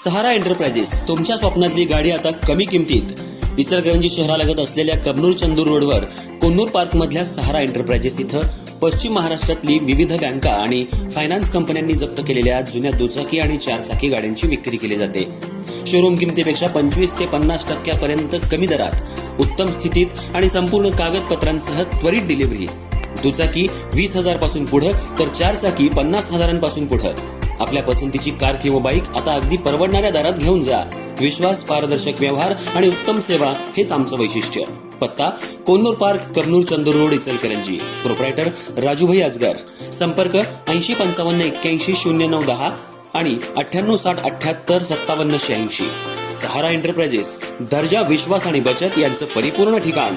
सहारा enterprises तुमच्या स्वप्नातली गाडी आता कमी किमतीत. इचलकरंजी शहरालगत असलेल्या कबनूर चंदूर रोडवर कोन्नूर पार्क मधल्या सहारा एंटरप्राइजेस इथं पश्चिम महाराष्ट्रातली विविध बँका आणि फायनान्स कंपन्यांनी जप्त केलेल्या जुन्या दुचाकी आणि चारचाकी गाड्यांची विक्री केली जाते. शोरूम किमतीपेक्षा 25 ते 50% कमी दरात, उत्तम स्थितीत आणि संपूर्ण कागदपत्रांसह त्वरित डिलिव्हरी. दुचाकी 20,000 पासून पुढे तर चारचाकी 50,000 पासून पुढे. आपल्या पसंतीची कार किंवा बाईक आता अगदी परवडणाऱ्या दरात घेऊन जा. विश्वास, पारदर्शक व्यवहार आणि उत्तम सेवा हेच आमचं वैशिष्ट्य. पत्ता Konnur park, Kabnur Chandur road, Ichalkaranji. Proprietor Rajubhai Ajgar. संपर्क 8055810910 आणि 9860785786. सहारा एंटरप्राइजेस, दर्जा, विश्वास आणि बचत यांचं परिपूर्ण ठिकाण.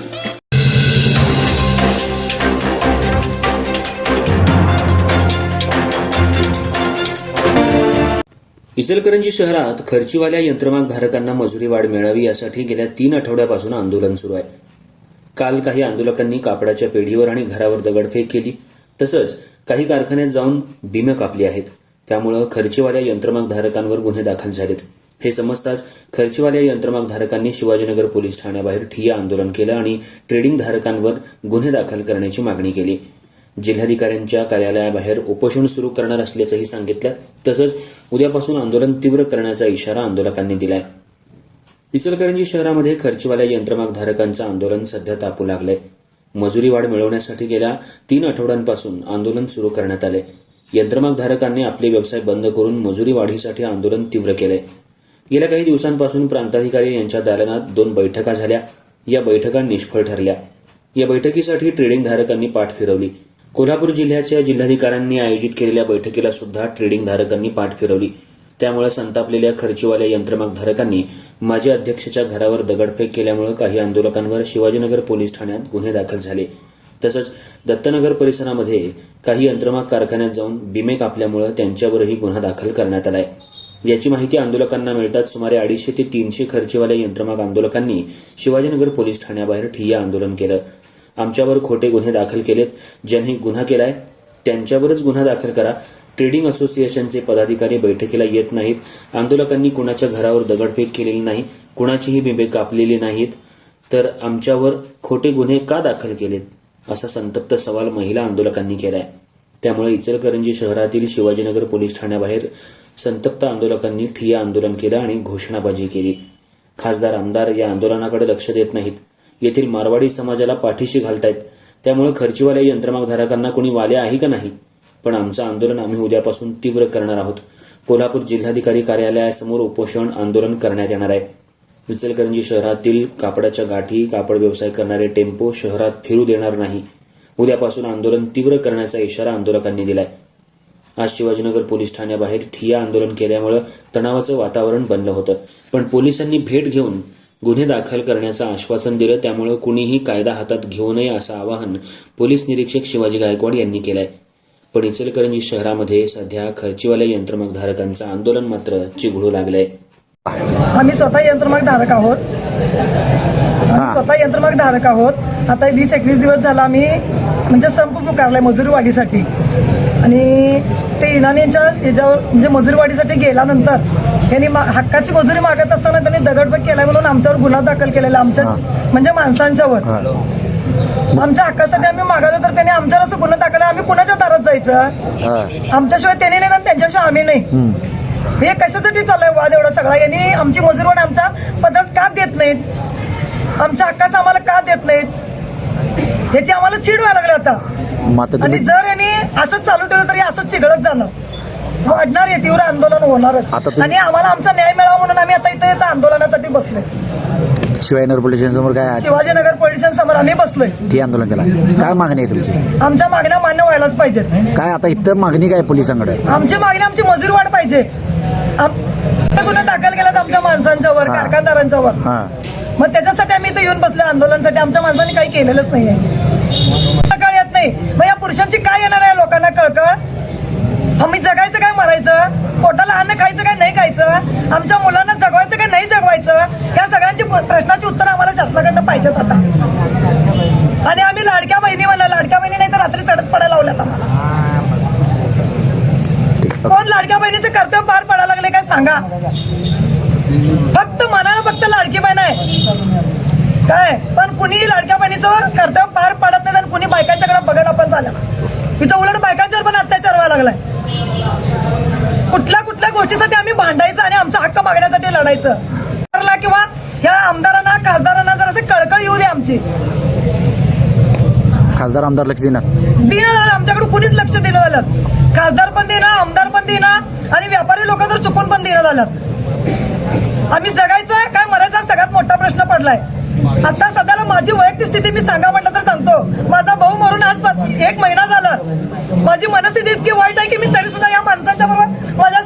इचलकरंजी शहरात खर्चीवाल्या यंत्रमाग धारकांना मजुरी वाढ मिळावी यासाठी गेल्या 3 आठवड्यापासून आंदोलन सुरू आहे. काल काही आंदोलकांनी कापडाच्या पेढीवर आणि घरावर दगडफेक केली. तसंच काही कारखान्यात जाऊन बिमं कापली आहेत. त्यामुळे खर्चीवाल्या यंत्रमाग धारकांवर गुन्हे दाखल झालेत. हे समजताच खर्चीवाल्या यंत्रमाग धारकांनी शिवाजीनगर पोलीस ठाण्याबाहेर ठिय्या आंदोलन केलं आणि ट्रेडिंग धारकांवर गुन्हे दाखल करण्याची मागणी केली. जिल्हाधिकाऱ्यांच्या कार्यालयाबाहेर उपोषण सुरू करणार असल्याचंही सांगितलं. तसंच उद्यापासून आंदोलन तीव्र करण्याचा इशारा आंदोलकांनी दिलाय. इचलकरंजी शहरामध्ये खर्चीवाल्या यंत्रमाग धारकांचं आंदोलन सध्या तापू लागलंय. मजुरी वाढ मिळवण्यासाठी गेल्या 3 आठवड्यांपासून आंदोलन सुरू करण्यात आले. यंत्रमाग धारकांनी आपले व्यवसाय बंद करून मजुरी वाढीसाठी आंदोलन तीव्र केलंय. गेल्या काही दिवसांपासून प्रांताधिकारी यांच्या दालनात 2 बैठका झाल्या. या बैठका निष्फळ ठरल्या. या बैठकीसाठी ट्रेडिंग धारकांनी पाठ फिरवली. कोल्हापूर जिल्ह्याच्या जिल्हाधिकाऱ्यांनी आयोजित केलेल्या बैठकीला सुद्धा ट्रेडिंग धारकांनी पाठ फिरवली. त्यामुळे संतापलेल्या खर्चीवाल्या यंत्रमाग धारकांनी माजी अध्यक्षाच्या घरावर दगडफेक केल्यामुळे काही आंदोलकांवर शिवाजीनगर पोलीस ठाण्यात गुन्हे दाखल झाले. तसंच दत्तनगर परिसरामध्ये काही यंत्रमाग कारखान्यात जाऊन बिमे कापल्यामुळे त्यांच्यावरही गुन्हा दाखल करण्यात आलाय. याची माहिती आंदोलकांना मिळताच सुमारे 250 ते 300 खर्चीवाल्या यंत्रमाग आंदोलकांनी शिवाजीनगर पोलीस ठाण्याबाहेर ठिय्या आंदोलन केलं. आमच्यावर खोटे गुन्हे दाखल केलेत. ज्यांनी गुन्हा केलाय त्यांच्यावरच गुन्हा दाखल करा. ट्रेडिंग असोसिएशनचे पदाधिकारी बैठकीला येत नाहीत. आंदोलकांनी कुणाच्या घरावर दगडफेक केलेली नाही, कुणाचीही बिंबे कापलेली नाहीत, तर आमच्यावर खोटे गुन्हे का दाखल केलेत, असा संतप्त सवाल महिला आंदोलकांनी केलाय. त्यामुळे इचलकरंजी शहरातील शिवाजीनगर पोलीस ठाण्याबाहेर संतप्त आंदोलकांनी ठिय्या आंदोलन केलं आणि घोषणाबाजी केली. खासदार, आमदार या आंदोलनाकडे लक्ष देत नाहीत. येथील मारवाडी समाजाला पाठीशी घालतायत. त्यामुळे खर्चीवाल्या यंत्रमाग धारकांना कोणी वाले आहे का नाही? पण आमचं आंदोलन आम्ही उद्यापासून तीव्र करणार आहोत. कोल्हापूर जिल्हाधिकारी कार्यालयासमोर उपोषण आंदोलन करण्यात येणार आहे. इचलकरंजी शहरातील कापडाच्या गाठी, कापड व्यवसाय करणारे टेम्पो शहरात फिरू देणार नाही. उद्यापासून आंदोलन तीव्र करण्याचा इशारा आंदोलकांनी दिलाय. आज शिवाजीनगर पोलीस ठाण्याबाहेर ठिय्या आंदोलन केल्यामुळे तणावाचं वातावरण बनलं होतं. पण पोलिसांनी भेट घेऊन गुन्हे दाखल करण्याचं आश्वासन दिलं. त्यामुळे कुणीही कायदा हातात घेऊ नये असं आवाहन पोलीस निरीक्षक शिवाजी गायकवाड यांनी केलंय. पण इचलकरंजी शहरामध्ये सध्या खर्चीवाल्या यंत्रमाग धारकांचं आंदोलन मात्र चिघळू लागलंय. आम्ही स्वतः यंत्रमाग धारक आहोत. आता 20-21 दिवस झाला आम्ही संप पुकारलाय मजुरी वाढीसाठी. आणि ते इनानीच्या याच्यावर मजुरी वाढीसाठी गेल्यानंतर त्यांनी हक्काची मजुरी मागत असताना त्यांनी दगडफेक केलाय म्हणून आमच्यावर गुन्हा दाखल केलेला. आमच्या माणसांच्यावर आमच्या हक्कासाठी आम्ही मागवलं तर त्यांनी आमच्यावर असं गुन्हा दाखल. आम्ही कुणाच्या दारात जायचं? आमच्याशिवाय त्यांनी नाही ना त्यांच्याशिवाय आम्ही नाही. हे कशासाठी चाललंय वाद एवढा सगळा? यांनी आमची मजुरी वाढ आमच्या पदार्थ का देत नाहीत? आमच्या हक्काचं आम्हाला का देत नाहीत? याची आम्हाला चीड व्हायला लागली आता. आणि जर यांनी असंच चालू ठेवलं तरी असंच चिघळत जाणार, वाढणार, तीव्र आंदोलन होणारच. आणि आम्हाला आमचा न्याय मिळावा म्हणून आम्ही आता इथे आंदोलनासाठी बसलोय. शिवाजीनगर पोलीस स्टेशनसमोर काय? शिवाजीनगर पोलीस स्टेशनसमोर आम्ही बसलोय. ठिय्या आंदोलन केला. काय मागणी आहे तुमची? आमच्या मागण्या मान्य व्हायलाच पाहिजे. काय आता इथं मागणी काय पोलिसांकडे? आमची मागणी आमची मजुरी वाढ पाहिजे. गुन्हा दाखल केला आमच्या माणसांच्यावर, कारखानदारांच्यावर. मग त्याच्यासाठी आम्ही इथे येऊन बसलोय आंदोलनासाठी. आमच्या माणसांनी काही केलेलंच नाहीये. कळ येत नाही. मग या पुरुषांची काय येणार आहे लोकांना कळकळ? आम्ही जगायचं काय, मरायचं? पोटाला अन्न खायचं काय, नाही खायचं? आमच्या मुलांना जगवायचं काय, नाही जगवायचं? या सगळ्यांची प्रश्नाची उत्तर आम्हाला शासनाकडनं पाहिजेत आता. आणि आम्ही लाडक्या बहिणी लाडक्या बहिणी नाही तर रात्री चढत पडायला लावल्यात आम्हाला. कोण लाडक्या बहिणीचं कर्तव्य पार पडायला लागले काय सांगा? फक्त मनाला फक्त लाडकी बहीण आहे काय, पण कुणी लाडक्या बहिणीचं कर्तव्य पार पाडत नाही आणि कुणी बायकांच्याकडे बघत आपण झालं. इथं उलट बायकांच्यावर पण अत्याचार व्हायला लागलाय. कुठल्या कुठल्या गोष्टीसाठी आम्ही भांडायचं आणि आमचा हक्क मागण्यासाठी लढायचं. किंवा ह्या आमदारांना खासदारांना जर असं कळकळ येऊ दे आमची. खासदार आमदार लक्ष देणार देणं झालं आमच्याकडे कुणीच लक्ष देणं झालं. खासदार पण देणं, आमदार पण देणं आणि व्यापारी लोक तर चुकून पण देणं झालं. आम्ही जगायचं काय मरायचा सगळ्यात मोठा प्रश्न पडलाय. आता सध्याला माझी वैयक्तिक स्थिती मी सांगा म्हटलं तर सांगतो. माझा भाऊ मरून आज 1 महिना झाला. माझी मनस्थिती इतकी वाईट आहे की मी तरी सुद्धा या माणसाच्या बरोबर माझ्या